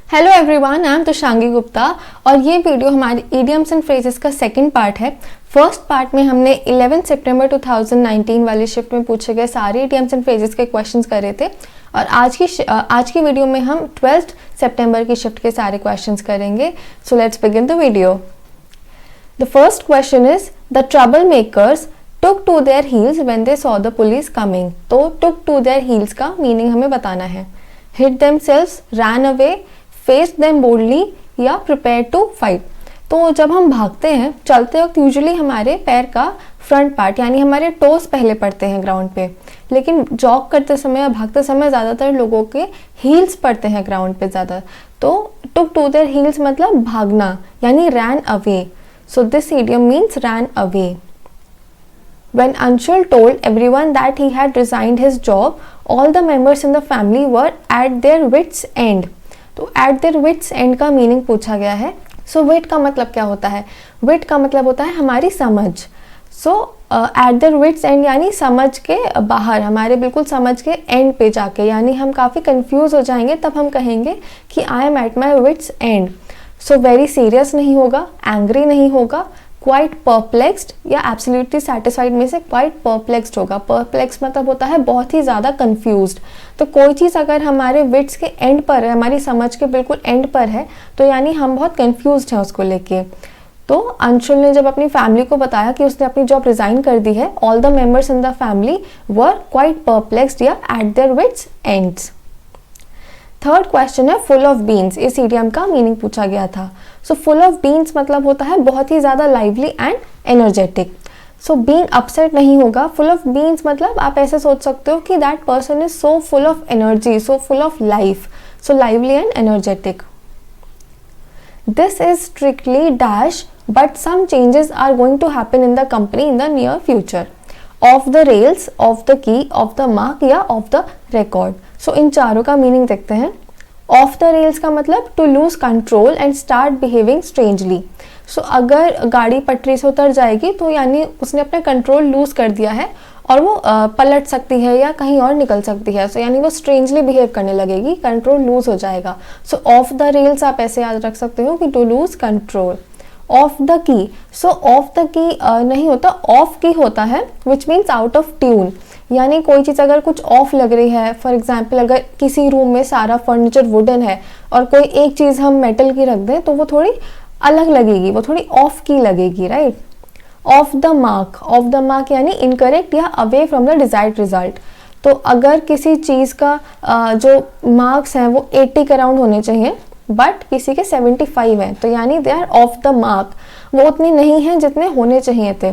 Hello everyone, I am Tushangi Gupta और ये video हमारे इडियम्स एंड फ्रेजेस का सेकंड पार्ट है। फर्स्ट पार्ट में हमने 11 सितंबर 2019 वाले शिफ्ट में पूछे गए सारे इडियम्स एंड फ्रेजेस के क्वेश्चंस करे थे और आज की वीडियो में हम 12 सितंबर की शिफ्ट के सारे क्वेश्चंस करेंगे। So let's begin the video. The first question is the trouble makers took to their heels when they saw the police coming। तो took to their heels का मीनिंग हमें बताना है। hid themselves, ran away, faced them boldly या prepared to fight। तो जब हम भागते हैं चलते वक्त यूजुअली हमारे पैर का फ्रंट पार्ट यानी हमारे टोस पहले पड़ते हैं ग्राउंड पे, लेकिन जॉग करते समय या भागते समय ज़्यादातर लोगों के हील्स पड़ते हैं ग्राउंड पे ज़्यादा। तो took to their heels मतलब भागना यानी ran away। So this idiom means ran away। When Anshul told everyone that he had resigned his job, all the members in the family were at their wits' end। तो at their wits' end का meaning पूछा गया है। So wit का मतलब क्या होता है? wit का मतलब होता है हमारी समझ। So at their wits' end यानी समझ के बाहर, हमारे बिल्कुल समझ के एंड पे जाके, यानी हम काफ़ी कंफ्यूज हो जाएंगे तब हम कहेंगे कि I am at my wits' end। So very serious नहीं होगा, angry नहीं होगा, क्वाइट परप्लेक्स्ड या एब्सोल्युटली सेटिस्फाइड में से क्वाइट परप्लेक्स्ड होगा। परप्लेक्स मतलब होता है बहुत ही ज़्यादा कंफ्यूज्ड। तो कोई चीज़ अगर हमारे विट्स के एंड पर है, हमारी समझ के बिल्कुल एंड पर है, तो यानी हम बहुत कंफ्यूज्ड हैं उसको लेके। तो अंशुल ने जब अपनी फैमिली को बताया कि उसने अपनी जॉब रिजाइन कर दी है, all the members in the family were quite perplexed या at their wits ends. Third question है फुल ऑफ बीन्स। इस इडियम का मीनिंग पूछा गया था। सो फुल ऑफ बीन्स मतलब होता है बहुत ही ज़्यादा lively and energetic. So being upset नहीं होगा। फुल ऑफ बीन्स मतलब आप ऐसे सोच सकते हो कि that person is so full of energy, so full of life, so lively and energetic. This is strictly dash but some changes are going to happen in the company in the near future. Off the rails, off the key, off the mark या off the record. So इन चारों का meaning देखते हैं। Of the rails का मतलब to lose control and start behaving strangely. So अगर गाड़ी पटरी से उतर जाएगी तो यानी उसने अपना कंट्रोल लूज कर दिया है और वो पलट सकती है या कहीं और निकल सकती है। सो यानी वो स्ट्रेंजली बिहेव करने लगेगी, कंट्रोल लूज हो जाएगा। सो ऑफ द रेल्स आप ऐसे याद रख सकते हो कि to lose control. Off the key, so of the की नहीं होता, ऑफ की होता है which means out of tune. यानी कोई चीज़ अगर कुछ ऑफ लग रही है, फॉर एग्जाम्पल अगर किसी रूम में सारा फर्नीचर वुडन है और कोई एक चीज़ हम मेटल की रख दें तो वो थोड़ी अलग लगेगी, वो थोड़ी ऑफ की लगेगी, right. Of the mark, off the mark यानी इनकरेक्ट या away from the desired result. तो अगर किसी चीज़ का जो मार्क्स हैं वो 80 के अराउंड होने चाहिए बट किसी के 75 हैं, तो यानी they are off the mark, वो उतने नहीं हैं जितने होने चाहिए थे।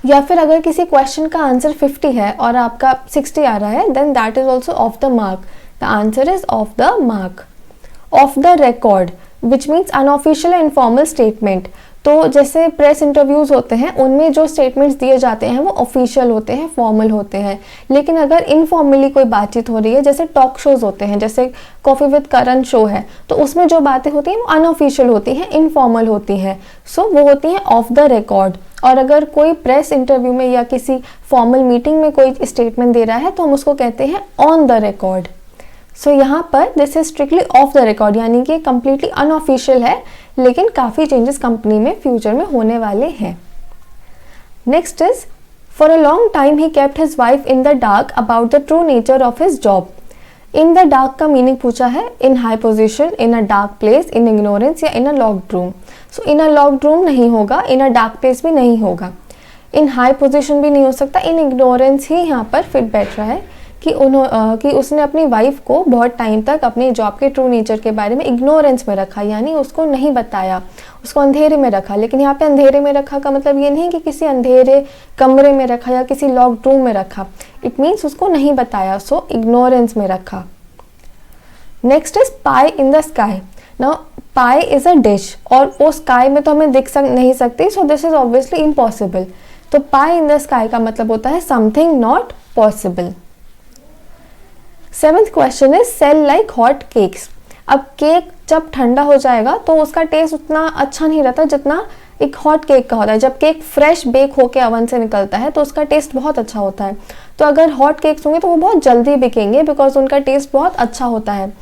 या फिर अगर किसी क्वेश्चन का आंसर 50 है और आपका 60 आ रहा है, then that is also off the mark. The answer is off the mark. Off the record which means unofficial informal statement. तो जैसे प्रेस इंटरव्यूज होते हैं उनमें जो स्टेटमेंट्स दिए जाते हैं वो ऑफिशियल होते हैं, फॉर्मल होते हैं। लेकिन अगर इनफॉर्मली कोई बातचीत हो रही है, जैसे टॉक शोज होते हैं, जैसे कॉफी विद करण शो है, तो उसमें जो बातें होती हैं वो अनऑफिशियल होती हैं, इनफॉर्मल होती हैं। सो वो होती हैं ऑफ द रिकॉर्ड। और अगर कोई प्रेस इंटरव्यू में या किसी फॉर्मल मीटिंग में कोई स्टेटमेंट दे रहा है तो हम उसको कहते हैं ऑन द रिकॉर्ड। सो यहाँ पर this is strictly of the record यानी कि कंप्लीटली अनऑफिशियल है, लेकिन काफ़ी चेंजेस कंपनी में फ्यूचर में होने वाले हैं। Next is for a long time he kept his wife in the dark about the true nature of his job. In the dark का मीनिंग पूछा है इन high position, in a dark place, in ignorance या इन अ locked room. सो इन अ locked room नहीं होगा, इन अ dark place भी नहीं होगा, इन high position भी नहीं हो सकता, इन इग्नोरेंस ही यहाँ पर फिट बैठ रहा है कि उसने अपनी वाइफ को बहुत टाइम तक अपनी जॉब के ट्रू नेचर के बारे में इग्नोरेंस में रखा, यानी उसको नहीं बताया, उसको अंधेरे में रखा। लेकिन यहाँ पे अंधेरे में रखा का मतलब ये नहीं कि किसी अंधेरे कमरे में रखा या किसी लॉक्ड रूम में रखा, इट मीन्स उसको नहीं बताया, सो इग्नोरेंस में रखा। Next is pie in the sky. Now pie is a dish और वो स्काई में तो हमें नहीं सकती, so this is obviously impossible. तो पाई इन द स्काई का मतलब होता है something not possible. Seventh question is sell like hot cakes. अब केक जब ठंडा हो जाएगा तो उसका टेस्ट उतना अच्छा नहीं रहता जितना एक हॉट केक का होता है। जब केक फ्रेश बेक होके ओवन से निकलता है तो उसका टेस्ट बहुत अच्छा होता है। तो अगर हॉट केक्स होंगे तो वो बहुत जल्दी बिकेंगे बिकॉज उनका टेस्ट बहुत अच्छा होता है।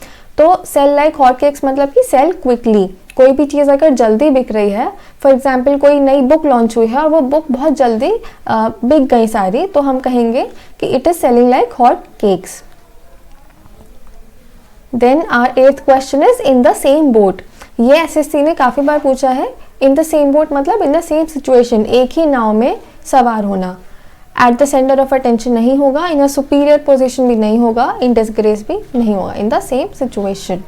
तो सेल लाइक हॉट केक्स मतलब कि सेल क्विकली, कोई भी चीज़ अगर जल्दी बिक रही है, फॉर एग्जाम्पल कोई नई बुक लॉन्च हुई है और वो बुक बहुत जल्दी बिक गई सारी, तो हम कहेंगे कि it is selling like hot cakes. Then our 8th question is in the same boat. ये एसएससी ने काफ़ी बार पूछा है। इन द सेम बोट मतलब इन द सेम सिचुएशन, एक ही नाव में सवार होना। At the centre of attention नहीं होगा, इन अ सुपीरियर पोजिशन भी नहीं होगा, इन डिसग्रेस भी नहीं होगा, इन the same situation.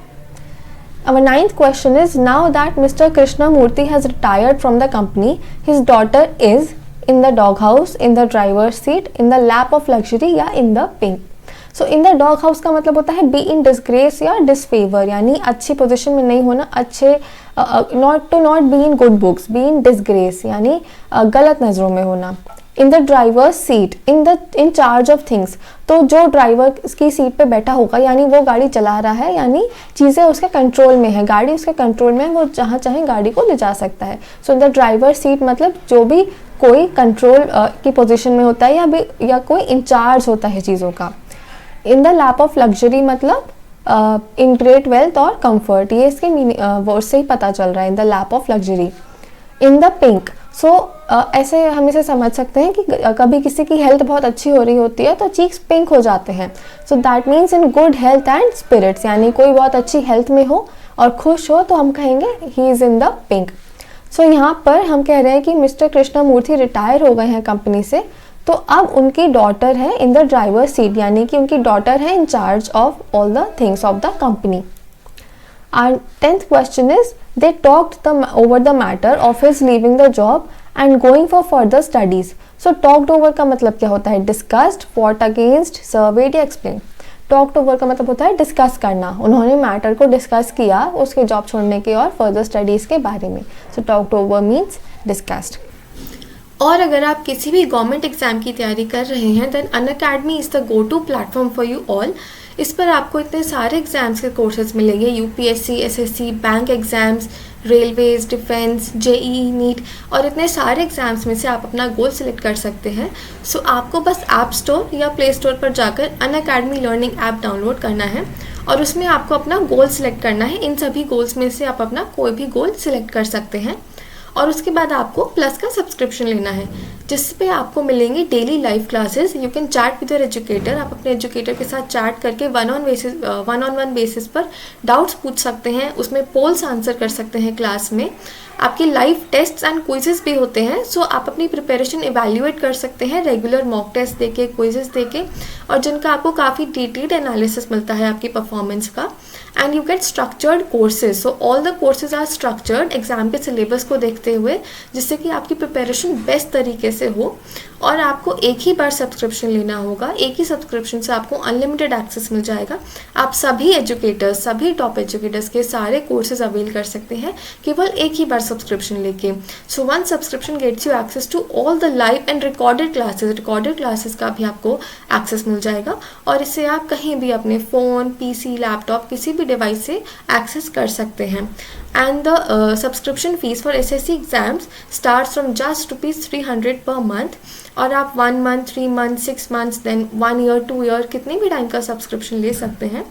Our 9th question is, now that Mr. Krishnamurthy has retired from the company, his daughter is in the doghouse, in the driver's seat, in the lap of luxury या in the pink. So in the doghouse का मतलब होता है be in disgrace या disfavor, यानी अच्छी position में नहीं होना, अच्छे not be in good books, be in disgrace यानी गलत नज़रों में होना। In the driver seat, in charge of things, तो जो ड्राइवर की सीट पे बैठा होगा यानी वो गाड़ी चला रहा है, यानी चीज़ें उसके कंट्रोल में है, गाड़ी उसके कंट्रोल में है, वो जहाँ चाहे गाड़ी को ले जा सकता है। सो इन द ड्राइवर सीट मतलब जो भी कोई कंट्रोल की पोजीशन में होता है या कोई इंचार्ज होता है चीज़ों का। In the lap of luxury मतलब इन ग्रेट वेल्थ और कंफर्ट, ये इसके वर्ड से ही पता चल रहा है, in the lap of luxury. In the pink, so ऐसे हम इसे समझ सकते हैं कि कभी किसी की हेल्थ बहुत अच्छी हो रही होती है तो चीक्स पिंक हो जाते हैं। So that means in good health and spirits, यानी कोई बहुत अच्छी हेल्थ में हो और खुश हो तो हम कहेंगे he is in the pink. So यहाँ पर हम कह रहे हैं कि मिस्टर कृष्णमूर्ति रिटायर हो गए हैं कंपनी से, तो अब उनकी डॉटर है इन द ड्राइवर सीट, यानी कि उनकी डॉटर है in charge of all the things of the company. Our 10th question is, they talked over the matter of his leaving the job and going for further studies. So talked over का मतलब क्या होता है? Discussed, fought against, surveyed या explained. Talked over का मतलब होता है डिस्कस करना, उन्होंने मैटर को डिस्कस किया उसके जॉब छोड़ने के और फर्दर स्टडीज़ के बारे में। So talked over means discussed. और अगर आप किसी भी गवर्नमेंट एग्जाम की तैयारी कर रहे हैं then Unacademy is the go to platform for you all. इस पर आपको इतने सारे एग्जाम्स के कोर्सेज मिलेंगे, UPSC, SSC, bank exams, railways, defence, JEE, NEET और इतने सारे एग्जाम्स में से आप अपना गोल सिलेक्ट कर सकते हैं। सो आपको बस ऐप स्टोर या प्ले स्टोर पर जाकर अनअकैडमी लर्निंग ऐप डाउनलोड करना है और उसमें आपको अपना गोल सिलेक्ट करना है। इन सभी गोल्स में से आप अपना कोई भी गोल सिलेक्ट कर सकते हैं और उसके बाद आपको प्लस का सब्सक्रिप्शन लेना है जिस पे आपको मिलेंगे daily live classes. You can chat with your educator, आप अपने एजुकेटर के साथ चैट करके वन ऑन वन बेसिस पर डाउट्स पूछ सकते हैं, उसमें पोल्स आंसर कर सकते हैं क्लास में। आपके लाइव टेस्ट्स एंड क्विजेस भी होते हैं, सो आप अपनी प्रिपरेशन इवैल्यूएट कर सकते हैं रेगुलर मॉक टेस्ट देके, क्विजेस देके, और जिनका आपको काफ़ी डिटेल्ड एनालिसिस मिलता है आपकी परफॉर्मेंस का। And you get structured courses, so all the courses are structured exam के सिलेबस को देखते हुए, जिससे कि आपकी प्रिपरेशन बेस्ट तरीके से हो। और आपको एक ही बार सब्सक्रिप्शन लेना होगा, एक ही सब्सक्रिप्शन से आपको अनलिमिटेड एक्सेस मिल जाएगा। आप सभी एजुकेटर्स, सभी टॉप एजुकेटर्स के सारे कोर्सेज अवेल कर सकते हैं केवल एक ही बार सब्सक्रिप्शन लेके। So one subscription gets you access to all the live and recorded classes का भी आपको एक्सेस मिल जाएगा और इसे आप कहीं भी अपने फ़ोन, पीसी, लैपटॉप, किसी भी डिवाइस से एक्सेस कर सकते हैं। And the subscription fees for SSC exams starts from just ₹300 per month और आप 1 month, 3 months, 6 months, then 1 year, 2 year कितने भी टाइम का सब्सक्रिप्शन ले सकते हैं।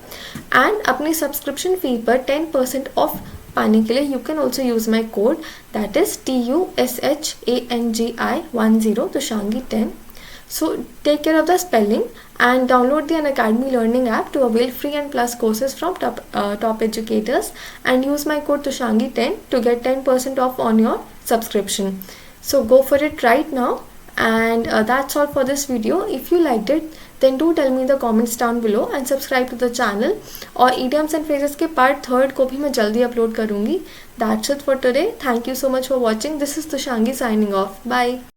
एंड अपनी सब्सक्रिप्शन फी पर 10% ऑफ पाने के लिए you can also use my code, that is TUSHANGI10 Tushangi 10। So take care of the spelling and download the Unacademy Learning app to avail free and plus courses from top educators and use my code Tushangi10 to get 10% off on your subscription. So go for it right now and that's all for this video. If you liked it then do tell me in the comments down below and subscribe to the channel. और idioms and phrases के part 3rd को भी मैं जल्दी upload करूँगी. That's it for today. Thank you so much for watching. This is Tushangi signing off. Bye.